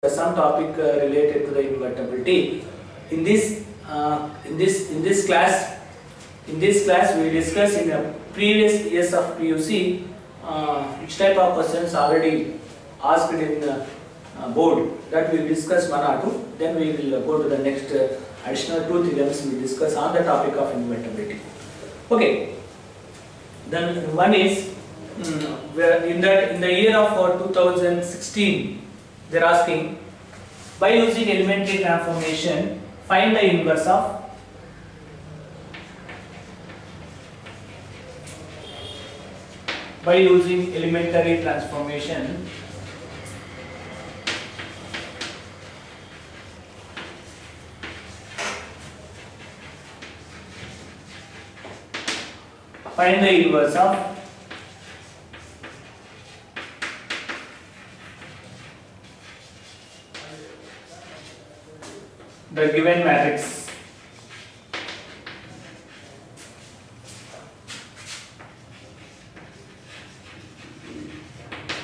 some topic related to the invertibility. In this class we discuss in the previous years of PUC which type of questions already asked in the board, that we will discuss one or two. Then we will go to the next additional two theorems we discuss on the topic of invertibility. Okay. Then one is where in the year of 2016 they are asking, by using elementary transformation find the inverse of find the inverse of the given matrix.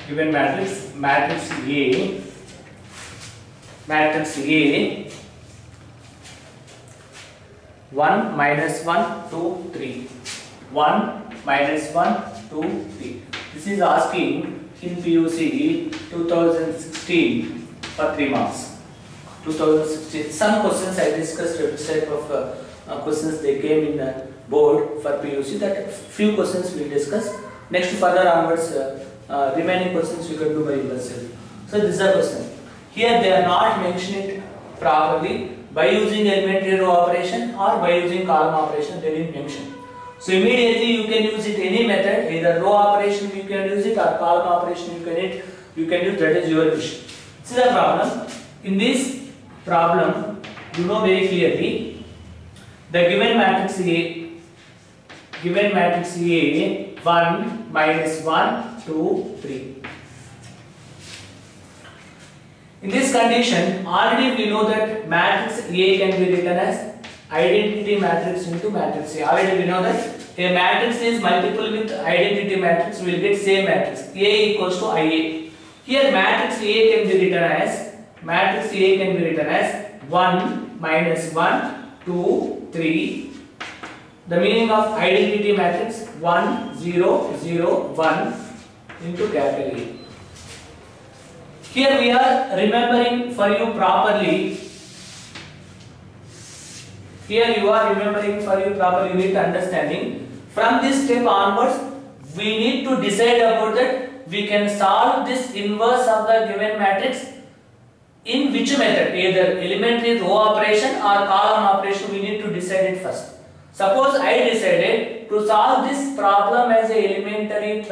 Given matrix A 1 minus 1 2 3 1 minus 1 2 3. This is asking in PUC 2016 for 3 marks. 2016. Some questions I discussed which type of questions they came in the board for PUC. That few questions we discuss. Next further onwards, remaining questions you can do by yourself. So this is a question. Here they are not mentioning it properly. By using elementary row operation or by using column operation, they didn't mention. So immediately you can use it any method, either row operation you can use it or column operation you can use, that is your wish. This is the problem. In this problem, you know very clearly the given matrix A 1 minus 1 2 3. In this condition, already we know that matrix A can be written as identity matrix into matrix A. Already we know that a matrix is multiple with identity matrix, we will get same matrix. A equals to IA. Here matrix A can be written as 1 minus 1 2 3. The meaning of identity matrix 1 0 0 1 into capital A. Here we are remembering for you properly. Here you are remembering for you properly. You need to understanding. From this step onwards, we need to decide about that. We can solve this inverse of the given matrix in which method? Either elementary row operation or column operation. We need to decide it first. Suppose I decided to solve this problem as a elementary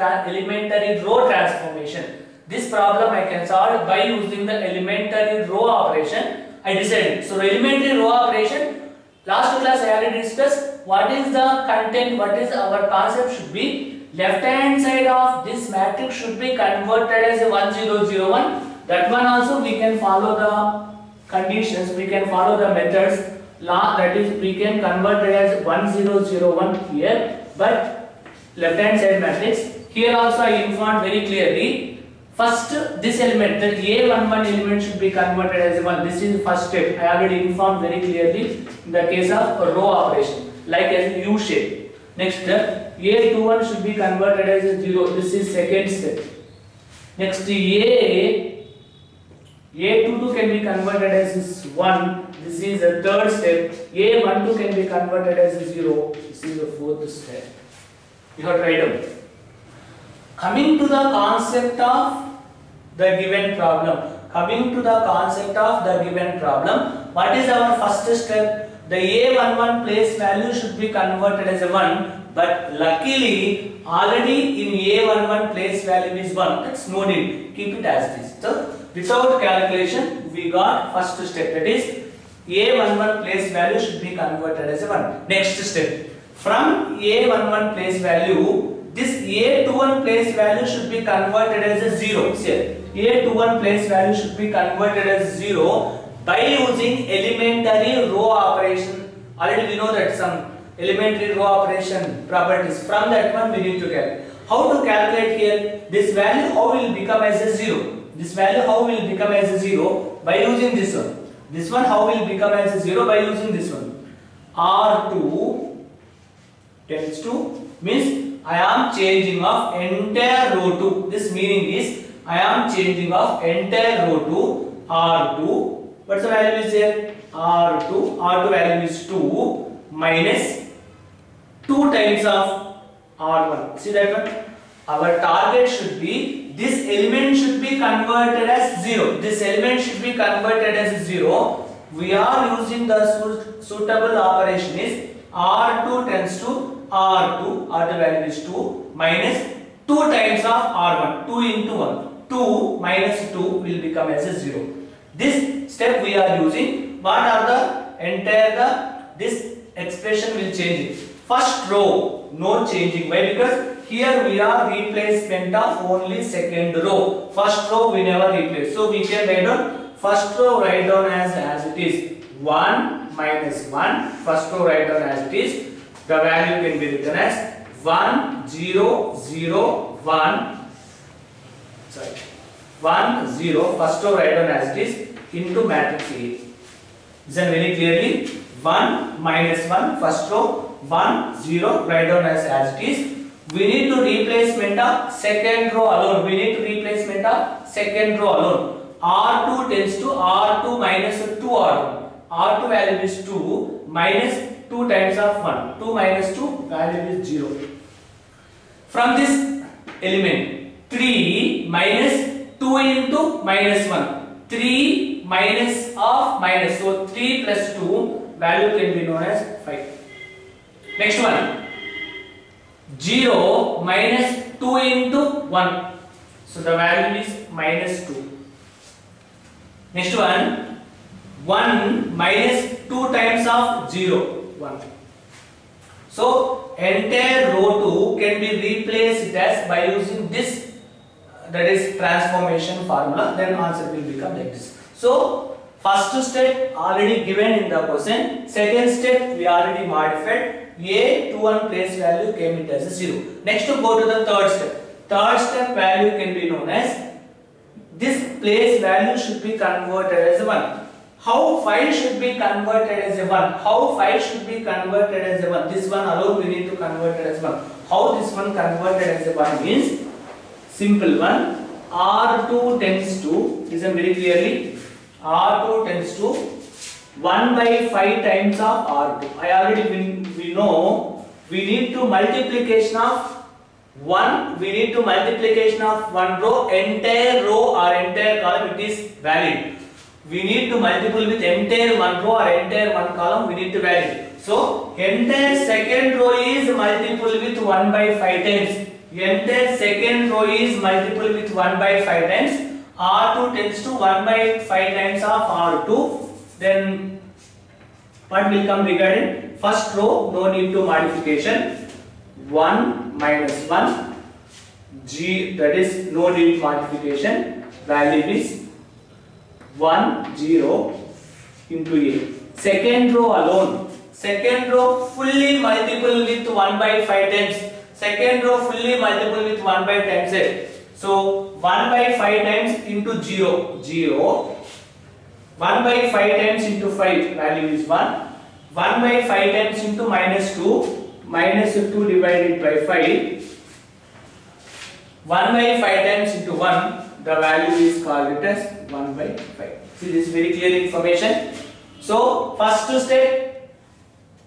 row transformation. This problem I can solve by using the elementary row operation. I decided. So elementary row operation, last class I already discussed what is the content, what is our concept should be. Left hand side of this matrix should be converted as a 1001. That one also we can follow the conditions, we can follow the methods. That is, we can convert it as 1001 here, but left hand side matrix. Here also I informed very clearly. First, this element, the A11 element should be converted as 1. This is the first step. I already informed very clearly in the case of row operation, like as U shape. Next, A21 should be converted as a 0. This is second step. Next, A22 can be converted as 1. This is the third step. A12 can be converted as a 0. This is the fourth step. You have tried out. Coming to the concept of the given problem. What is our first step? The A11 place value should be converted as a 1. But luckily, already in A11 place value is 1. That's no need. Keep it as this. So, without calculation, we got first step. That is, A11 place value should be converted as a 1. Next step. From A11 place value, this A21 place value should be converted as a 0. Here, A21 place value should be converted as 0 by using elementary row operation. Already we know that some elementary row operation properties. From that one we need to calculate. How to calculate here? This value how will become as a 0? This value how will become as a 0? by using this one. This one how will become as a 0 by using this one. R2 tends to means I am changing of entire row to. This meaning is I am changing of entire row to R2. What's the value is there? R2. R2 value is 2 minus 2 times of R1. See that one? Our target should be this element should be converted as 0. This element should be converted as 0. We are using the suitable operation is R2 tends to R2. R2 value is 2 minus 2 times of R1. 2 into 1. 2 minus 2 will become as a 0. This step we are using. What are the entire this expression will change it. First row no changing. Why? Because here we are replacement of only second row. First row we never replace. So we can write down first row write down as it is 1 minus 1. First row write down as it is. The value can be written as 1 0 0 1. Sorry. 1 0. First row write down as it is into matrix A. Listen very clearly. 1 minus 1 first row. 1 0 write down as it is. We need to replacement of second row alone. We need to replacement of second row alone. R2 tends to R2 minus 2 R1. R2 value is 2 minus 2 times of 1. 2 minus 2 value is 0. From this element 3 minus 2 into minus 1. 3 minus of minus. So 3 plus 2 value can be known as 5. Next one. 0 minus 2 into 1. So the value is minus 2. Next one. 1 minus 2 times of 0. 1. So entire row 2 can be replaced as by using this, that is transformation formula. Then answer will become like this. So first step already given in the question. Second step we already modified. A to 1 place value came it as a 0. Next to go to the third step. Third step value can be known as this place value should be converted as a 1. How 5 should be converted as a 1? How 5 should be converted as a 1? This one alone we need to convert it as 1. How this one converted as a 1 means simple one. R2 tends to, listen very clearly, R2 tends to 1 by 5 times of R2. I already we know we need to multiplication of 1. We need to multiplication of 1 row, entire row or entire column. It is valid. We need to multiple with entire 1 row or entire 1 column. We need to valid. So entire second row is multiple with 1 by 5 times. Entire second row is multiple with 1 by 5 times. R2 tends to 1 by 5 times of R2. Then what will come regarding first row? No need to modification. 1 minus 1 G, that is no need modification. Value is 1 0 into A. Second row alone. Second row fully multiple with 1 by 5 times. Second row fully multiple with 1 by times A. So 1 by 5 times into 0 0. 1 by 5 times into 5 value is 1. 1 by 5 times into minus 2. Minus 2 divided by 5. 1 by 5 times into 1. The value is called it as 1 by 5. See, this is very clear information. So first step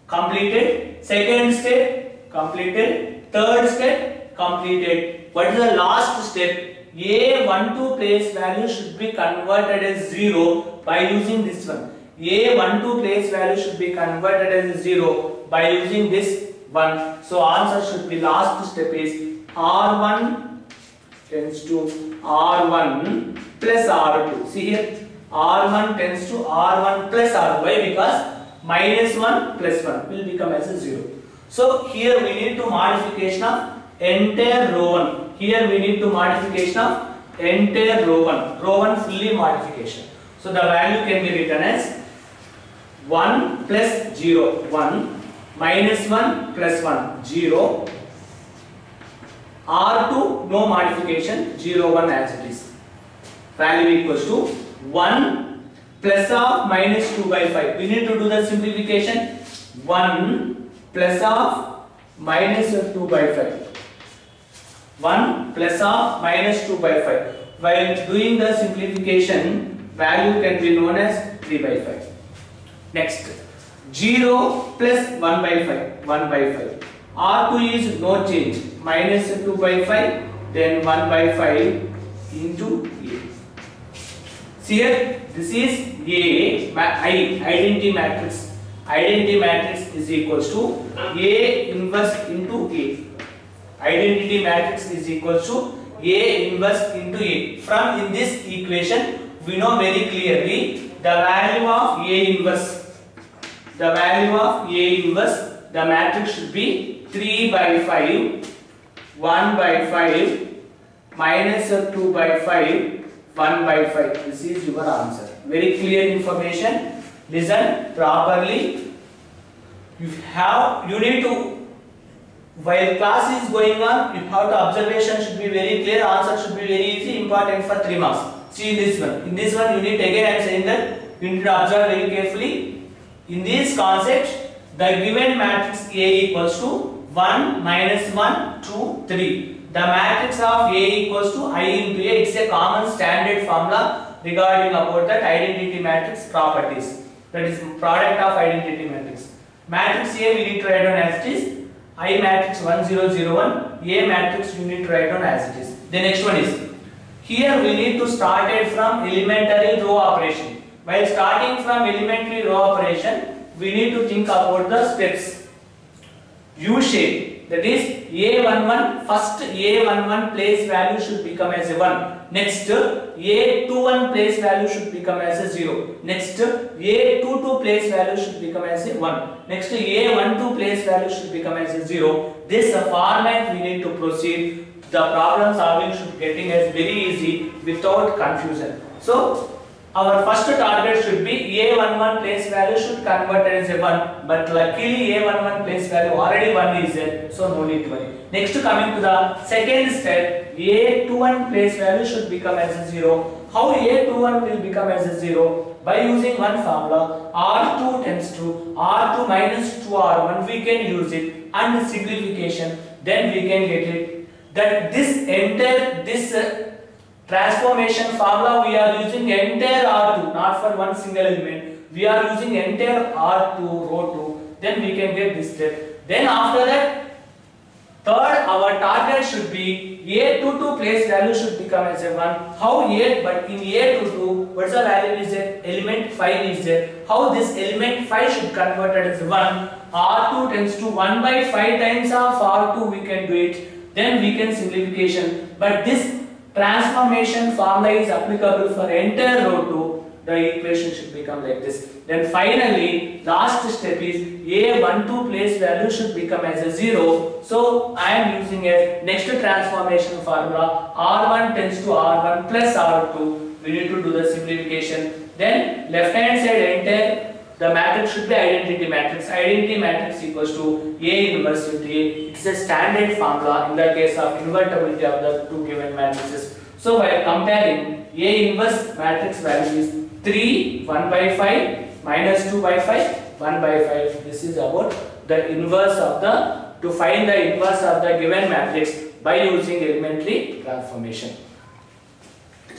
completed. Second step completed. Third step completed. What is the last step? A12 place value should be converted as 0 by using this one. A12 place value should be converted as 0 by using this one. So answer should be last step is R1 tends to R1 plus R2. See here, R1 tends to R1 plus R2. Why? Because minus 1 plus 1 will become as a 0. So here we need to modification of entire row 1. Here we need to modification of entire row 1. Row 1 fully modification. So the value can be written as 1 plus 0 1 minus 1 plus 1 0. R2 no modification, 0 1 as it is. Value equals to 1 plus of minus 2 by 5. We need to do the simplification. 1 plus of minus 2 by 5. 1 plus of minus 2 by 5. While doing the simplification, value can be known as 3 by 5. Next, 0 plus 1 by 5. 1 by 5. R2 is no change. Minus 2 by 5. Then 1 by 5 into A. See here, this is A, identity matrix. Identity matrix is equals to A inverse into A. Identity matrix is equals to A inverse into A. From in this equation, we know very clearly the value of A inverse. The value of A inverse, the matrix should be 3 by 5, 1 by 5, minus 2 by 5, 1 by 5. This is your answer. Very clear information. Listen properly. You need to, while class is going on, you have to observation should be very clear, answer should be very easy, important for 3 marks. See in this one. In this one you need, again I am saying that you need to observe very carefully. In this concept, the given matrix A equals to 1 minus 1, 2, 3. The matrix of A equals to I into A. It's a common standard formula regarding about that identity matrix properties. That is product of identity matrix. Matrix A we need to write down as it is. I matrix 1 0 0 1. A matrix you need to write down as it is. The next one is, here we need to start it from elementary row operation. While starting from elementary row operation, we need to think about the steps. U shape. That is A11, first A11 place value should become as a 1. Next A21 place value should become as a 0. Next A22 place value should become as a 1. Next A12 place value should become as a 0. This format we need to proceed. The problem solving should getting as very easy without confusion. So our first target should be A11 place value should convert as a 1, but luckily A11 place value already 1 is there, so no need to worry. Next, coming to the second step, A21 place value should become as a 0. How A21 will become as a 0? By using one formula, R2 tends to R2 minus 2R1, we can use it, and simplification, then we can get it that this transformation formula we are using entire R2, not for one single element. We are using entire R2 row 2. Then we can get this step. Then after that, third our target should be A22 place value should become as a 1. How A? But in A22, what's the value is there? Element 5 is there. How this element 5 should convert as 1? R2 tends to 1 by 5 times of R2 we can do it. Then we can simplification. But this transformation formula is applicable for entire row 2. The equation should become like this. Then finally, last step is A12 place value should become as a 0. So I am using a next transformation formula. R1 tends to R1 plus R2. We need to do the simplification. Then left hand side entire, the matrix should be identity matrix. Identity matrix equals to A inverse into A. It's a standard formula in the case of invertibility of the two given matrices. So while comparing, A inverse matrix value is 3, 1 by 5, minus 2 by 5, 1 by 5. This is about the inverse of the, to find the inverse of the given matrix by using elementary transformation.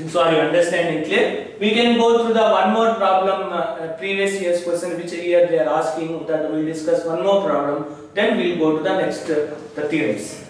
So are you understanding clear? We can go through the one more problem, previous year's question which here they are asking, that we will discuss one more problem, then we will go to the next the theorems.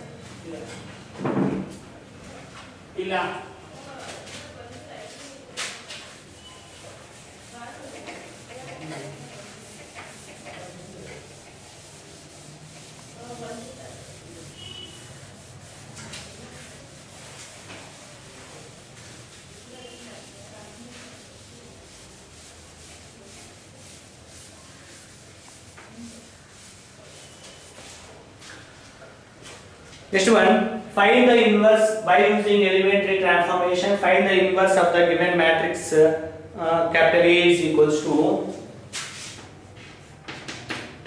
Next one, find the inverse by using elementary transformation. Find the inverse of the given matrix. Capital A is equals to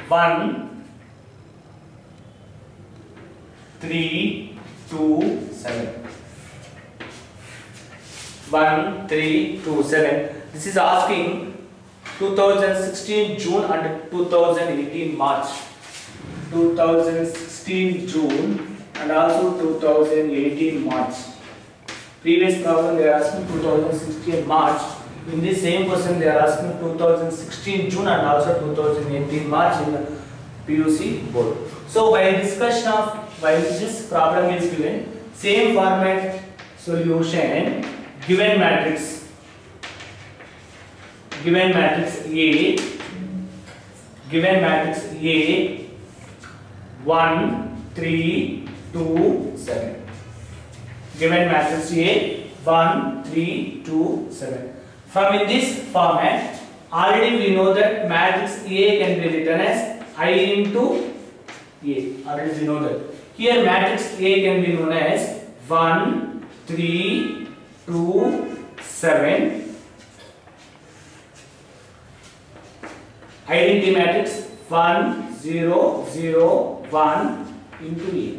1, 3, 2, 7. 1, 3, 2, 7. This is asking 2016 June and 2018 March. 2016 June and also 2018 March. Previous problem they are asking 2016 March. In this same question they are asking 2016 June and also 2018 March in the PUC board. So while this problem is given, same format solution, given matrix A 1 3 2 7. Given matrix A 1 3 2 7. From in this format, already we know that matrix A can be written as I into A. Already we know that. Here matrix A can be known as 1 3 2 7. Identity matrix 1 0 0 1 into A.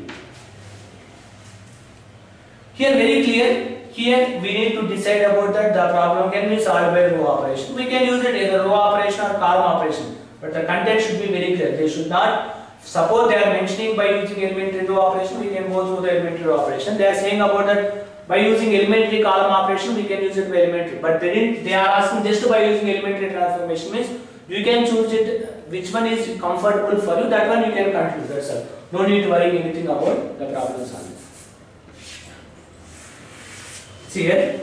Here very clear. Here we need to decide about that the problem can be solved by row operation. We can use it either row operation or column operation, but the content should be very clear. They should not, suppose they are mentioning by using elementary row operation, we can go through the elementary row operation. They are saying about that by using elementary column operation we can use it by elementary, but they are asking just by using elementary transformation, means you can choose it which one is comfortable for you, that one you can conclude. That's all. No need to worry anything about the problem solving. See here,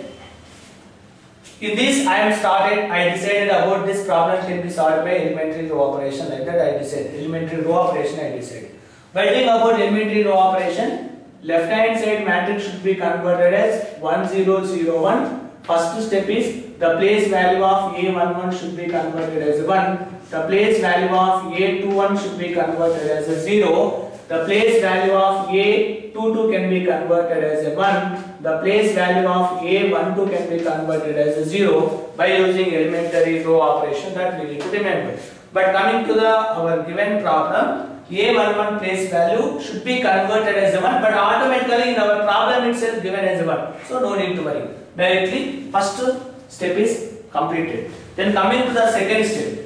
in this I decided about this problem can be solved by elementary row operation, like that I decided. Elementary row operation I decided. While doing about elementary row operation, left hand side matrix should be converted as 1 0 0 1. First step is the place value of A11 should be converted as 1. The place value of A21 should be converted as a 0. The place value of A22 can be converted as a 1. The place value of A12 can be converted as a 0 by using elementary row operation, that we need to remember. But coming to our given problem, A11 place value should be converted as a 1, but automatically in our problem itself given as a 1. So no need to worry. Directly first step is completed. Then coming to the second step,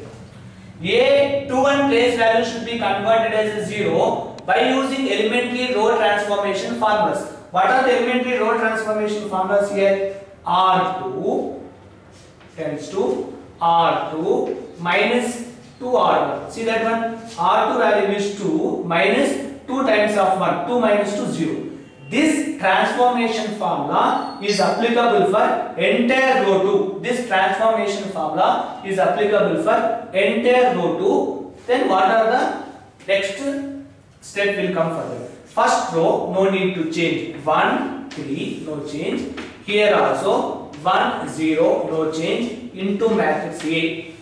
A21 place value should be converted as a 0 by using elementary row transformation formulas. What are the elementary row transformation formulas here? R2 tends to R2 minus 2R1. See that one? R2 value is 2 minus 2 times of 1. 2 minus 2, 0. This transformation formula is applicable for entire row 2. This transformation formula is applicable for entire row 2. Then what are the next step will come further? First row, no need to change. 1, 3, no change. Here also 1, 0, no change into matrix A.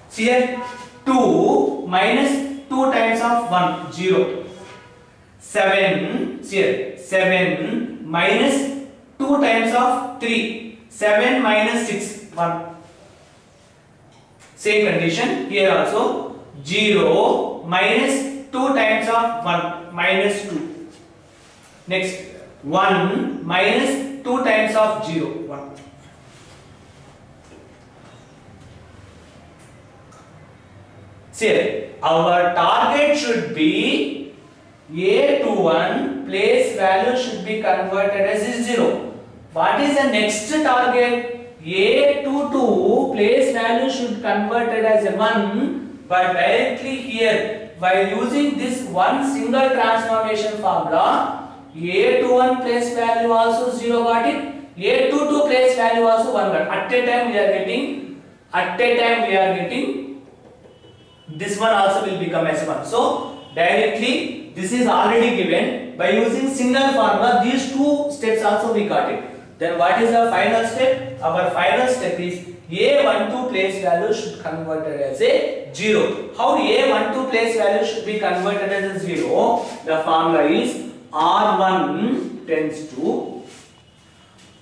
See here, 2 minus 2 times of 1, 0. 7, see here, 7 minus 2 times of 3. 7 minus 6, 1. Same condition, here also 0 minus 2 times of 1, minus 2. Next, 1 minus 2 times of 0, 1. See, our target should be A21 place value should be converted as 0. What is the next target? A22 place value should converted as a 1, but directly here by using this one single transformation formula, A21 place value also 0 got it, A22 place value also 1 got. At a time we are getting this one also will become as 1. So directly this is already given. By using single formula, these two steps also we got it. Then what is the final step? Our final step is A12 place value should converted as a 0. How A12 place value should be converted as a 0? The formula is R1 tends to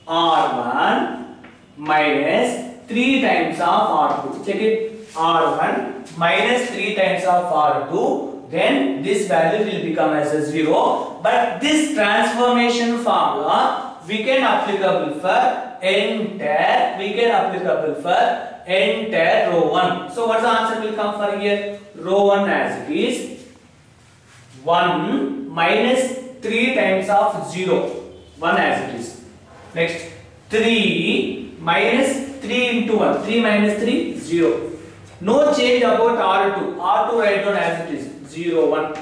R1 minus 3 times of R2. Check it. R1 minus 3 times of R2. Then this value will become as a 0. But this transformation formula we can applicable for entire, we can applicable for entire row 1. So what's the answer will come for here? Row 1 as it is 1 minus 3 times of 0. 1 as it is. Next 3 minus 3 into 1. 3 minus 3, 0. No change about R2. R2 write down as it is 0, 1.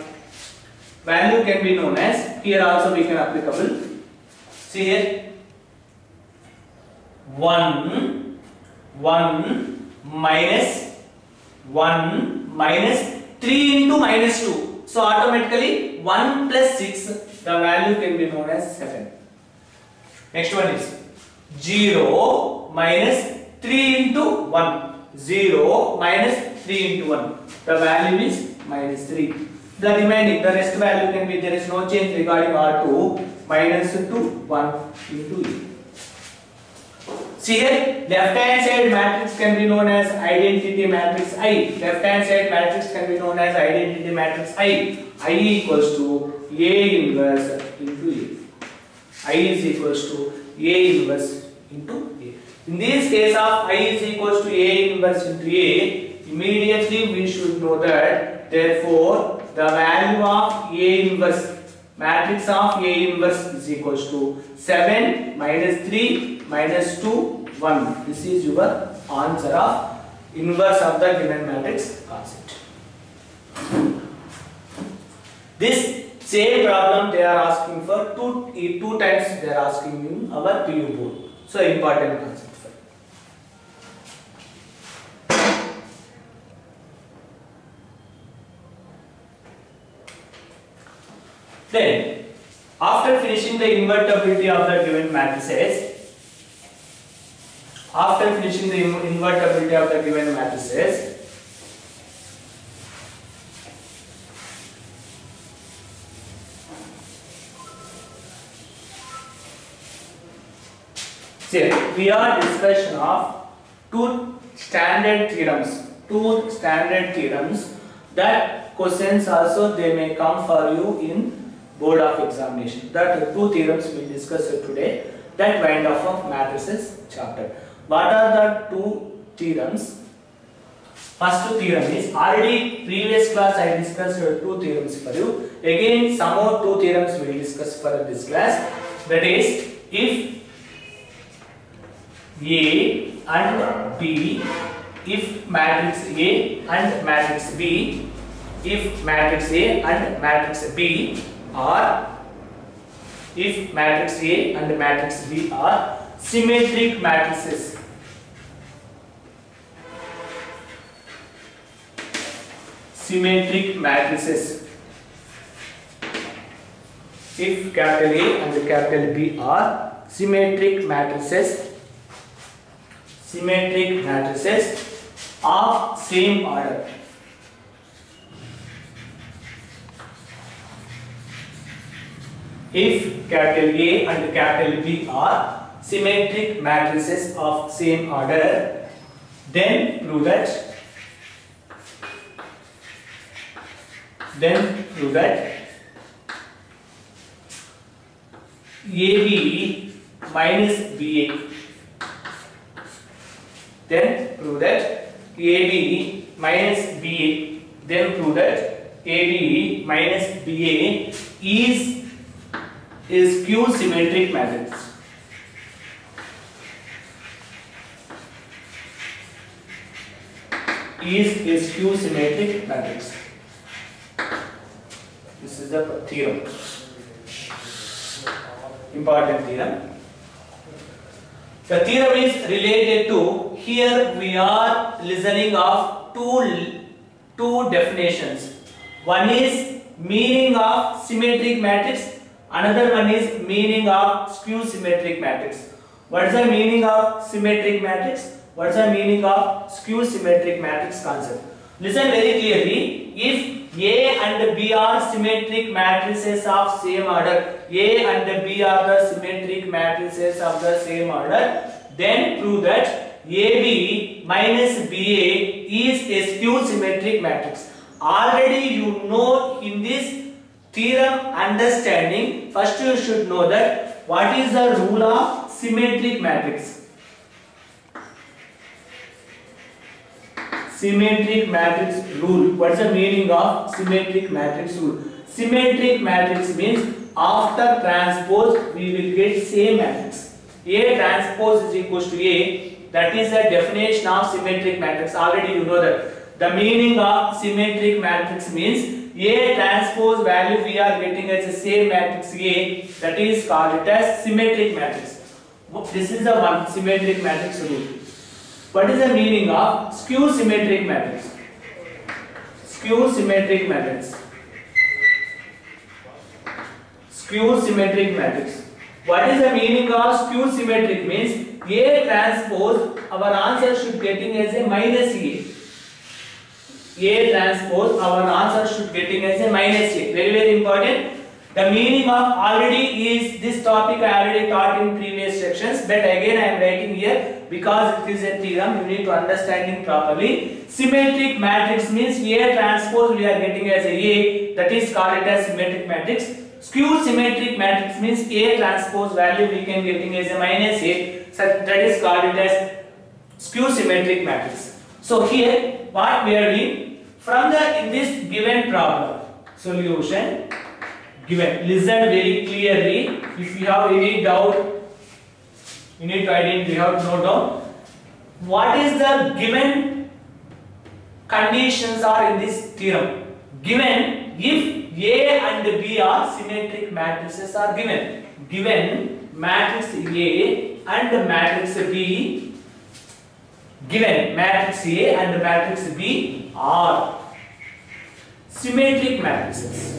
Value can be known as, here also we can applicable. See here 1 minus 3 into minus 2. So automatically 1 plus 6, the value can be known as 7. Next one is 0 minus 3 into 1. 0 minus 3 into 1. The value is minus 3. The remaining, the rest value can be, there is no change regarding R2, minus 2, 1 into E. See here, left hand side matrix can be known as identity matrix I. Left hand side matrix can be known as identity matrix I. I equals to A inverse into A. I is equals to A inverse into A. In this case of I is equals to A inverse into A, immediately we should know that, therefore, the value of A inverse, matrix of A inverse is equals to 7 minus 3 minus 2, 1. This is your answer of inverse of the given matrix concept. This same problem they are asking for two times they are asking in our PU board. So important concept. Then, after finishing the invertibility of the given matrices, see, we are discussion of two standard theorems that questions also they may come for you in board of examination. That two theorems we will discuss today. That kind of matrices chapter. What are the two theorems? First theorem is, already previous class I discussed two theorems for you. Again some more two theorems we will discuss for this class. That is, if A and B, if matrix A and matrix B, if matrix A and matrix B are, if matrix A and matrix B are symmetric matrices. Symmetric matrices. If capital A and capital B are symmetric matrices, of same order. If capital A and capital B are symmetric matrices of same order, then prove that AB minus BA. Then prove that AB minus BA. Then prove that AB minus BA is Q symmetric matrix. Is Q symmetric matrix. This is the theorem. Important theorem. The theorem is related to, here we are listening of two definitions. One is meaning of symmetric matrix, another one is meaning of skew symmetric matrix. What is the meaning of symmetric matrix? What is the meaning of skew symmetric matrix concept? Listen very clearly. If A and B are symmetric matrices of same order, A and B are the symmetric matrices of the same order, then prove that AB minus BA is a skew symmetric matrix. Already you know in this theorem understanding, first you should know that what is the rule of symmetric matrix. Symmetric matrix rule. What is the meaning of symmetric matrix rule? Symmetric matrix means after transpose we will get same matrix. A transpose is equals to A. That is the definition of symmetric matrix. Already you know that. The meaning of symmetric matrix means A transpose value we are getting as the same matrix A. That is called it as symmetric matrix. This is the one symmetric matrix rule. What is the meaning of skew symmetric matrix? Skew symmetric matrix. Skew symmetric matrix. What is the meaning of skew symmetric means A transpose, our answer should getting as a minus A. A transpose, our answer should getting as a minus A. Very, very important. The meaning of already is this topic I already taught in previous sections, but again I am writing here because it is a theorem. You need to understand it properly. Symmetric matrix means A transpose we are getting as A. That is called it as symmetric matrix. Skew symmetric matrix means A transpose value we can getting as a minus A. So that is called it as skew symmetric matrix. So here what we are doing from the in this given problem solution given. Listen very clearly. If you have any doubt, you need to identify. You have to note down what is the given conditions are in this theorem. Given if A and B are symmetric matrices are given. Given matrix A and matrix B. Given matrix A and matrix B are symmetric matrices.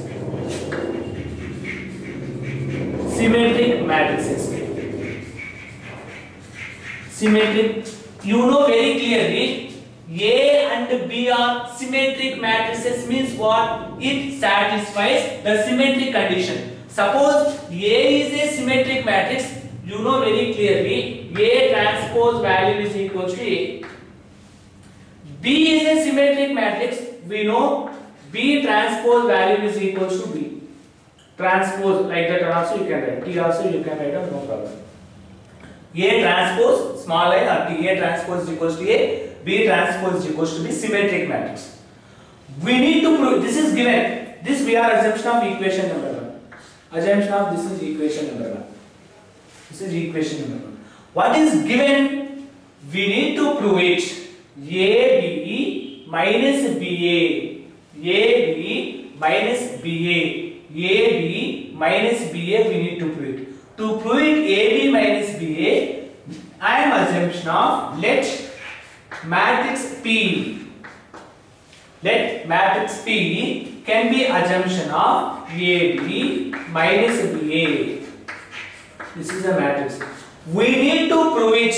Symmetric matrices. Symmetric. You know very clearly A and B are symmetric matrices means what? It satisfies the symmetric condition. Suppose A is a symmetric matrix. You know very clearly A transpose value is equal to A. B is a symmetric matrix. We know B transpose value is equal to B. Transpose like that also you can write. T also you can write down, no problem. A transpose small I or T. A transpose is equals to A. B transpose is equals to B. Symmetric matrix. We need to prove this is given. This we are assumption of equation number 1. Assumption of this is equation number 1. This is equation number 1. What is given? We need to prove it. AB minus BA. AB minus BA. AB minus BA we need to prove it. To prove it AB minus BA, I am assumption of let matrix P. Let matrix P can be assumption of AB minus BA. This is a matrix. We need to prove it.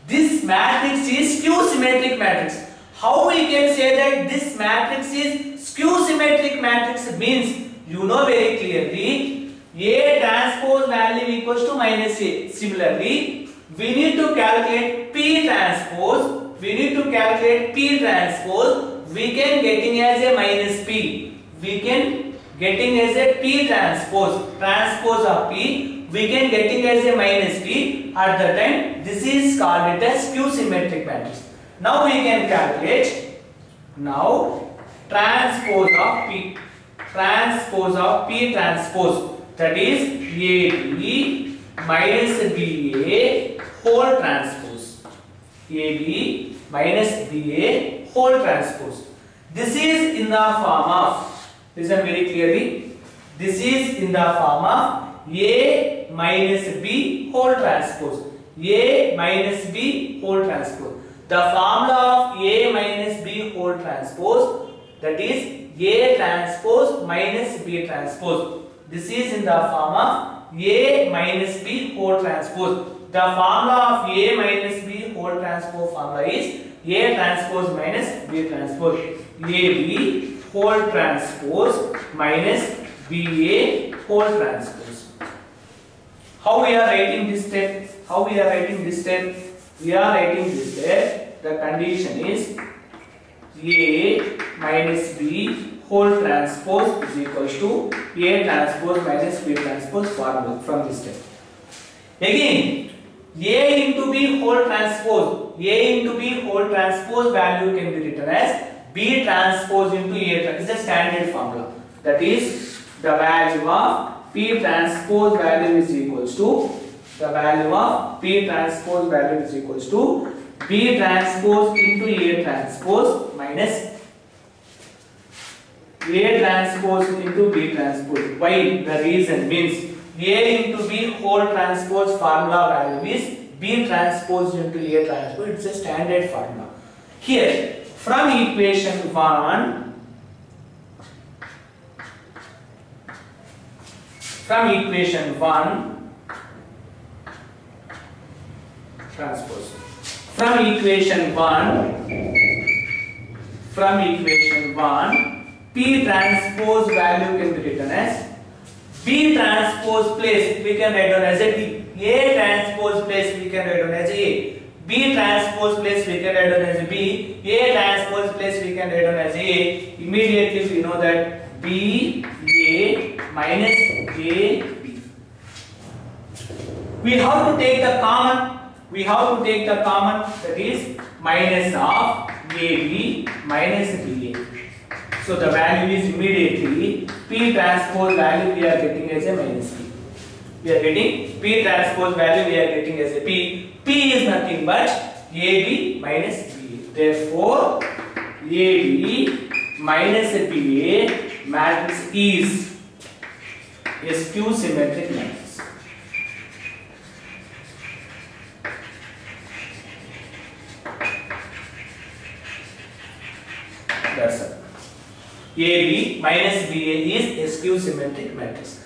This matrix is skew symmetric matrix. How we can say that this matrix is skew symmetric matrix means you know very clearly A transpose value equals to minus A. Similarly, we need to calculate P transpose. We need to calculate P transpose. We can getting as a minus P. We can getting as a P transpose. Transpose of P. We can getting as a minus P. At the time, this is called it as skew symmetric matrix. Now we can calculate. Now transpose of P. Transpose of P transpose, that is AB minus BA whole transpose. AB minus BA whole transpose. This is in the form of, listen very clearly, this is in the form of A minus B whole transpose. A minus B whole transpose. The formula of A minus B whole transpose, that is A transpose minus B transpose. This is in the form of A minus B whole transpose. The formula of A minus B whole transpose formula is A transpose minus B transpose. AB whole transpose minus BA whole transpose. How we are writing this step? How we are writing this step? We are writing this step. The condition is A minus B whole transpose is equals to A transpose minus B transpose formula from this step. Again, A into B whole transpose. A into B whole transpose value can be written as B transpose into A. This is a standard formula. That is, the value of P transpose value is equals to B transpose into A transpose minus A transpose into B transpose. Why? The reason means A into B whole transpose formula value is B transpose into A transpose. It's a standard formula. Here, from equation 1, transpose. From equation 1, P transpose value can be written as B transpose place we can write down as a B. A transpose place we can write down as A. B transpose place we can write down as B. A transpose place we can write down as A. Immediately we know that B A minus A B. We have to take the common. That is minus of AB minus BA. So the value is immediately P transpose value we are getting as a minus P. We are getting P transpose value we are getting as a P. P is nothing but AB minus BA. Therefore, AB minus BA matrix is a skew symmetric matrix. That's it. AB minus BA is a skew symmetric matrix.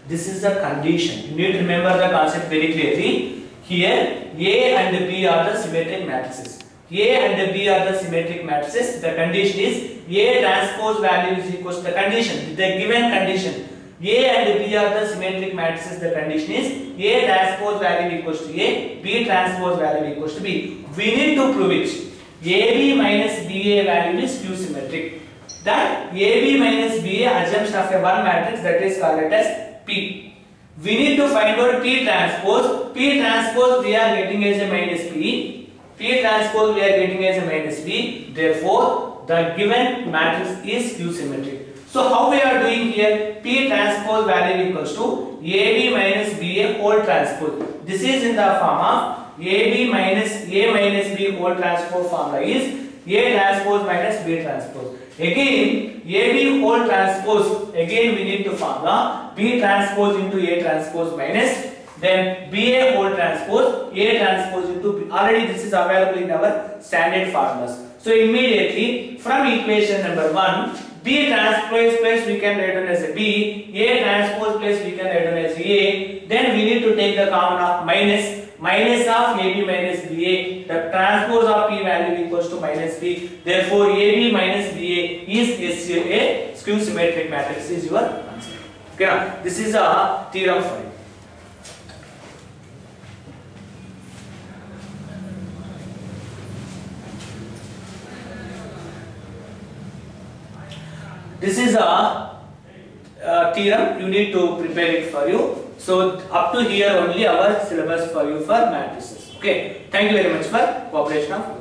This is the condition. You need to remember the concept very clearly. Here, A and B are the symmetric matrices. A and B are the symmetric matrices. The condition is A transpose value is equal to the condition. The given condition. A and B are the symmetric matrices. The condition is A transpose value equals to A, B transpose value equals to B. We need to prove it. AB minus BA value is skew symmetric. That AB minus BA assumption of a one matrix, that is called as P. We need to find out P transpose. P transpose we are getting as a minus P. P transpose we are getting as a minus P. Therefore, the given matrix is skew symmetric. So how we are doing here? P transpose value equals to AB minus BA whole transpose. This is in the form of AB minus A minus B whole transpose formula is A transpose minus B transpose. Again, AB whole transpose, again we need to formula B transpose into A transpose minus then BA whole transpose A transpose into B. Already this is available in our standard formulas. So immediately from equation number 1, B transpose place we can write down as a B, A transpose place we can write down as A. Then we need to take the common of minus of AB minus BA. The transpose of P value equals to minus B. Therefore, AB minus BA is a skew symmetric matrix. Is your answer. Okay, now this is a theorem for you. This is a theorem. You need to prepare it for you. So up to here only our syllabus for you for matrices. Okay. Thank you very much for cooperation of